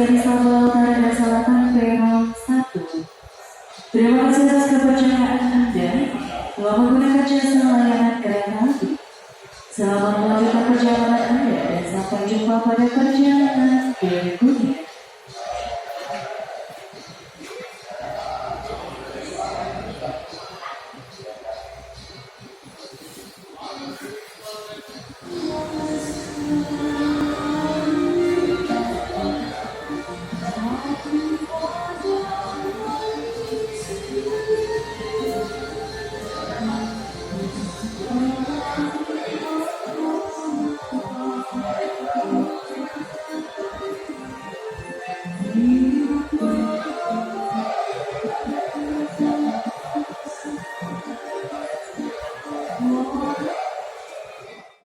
dari Sabah Utara dan Selatan Peron 1. Terima kasih atas kepercayaan Anda telah menggunakan jasa layanan kereta api. Selamat melanjutkan perjalanan Anda dan sampai jumpa pada perjalanan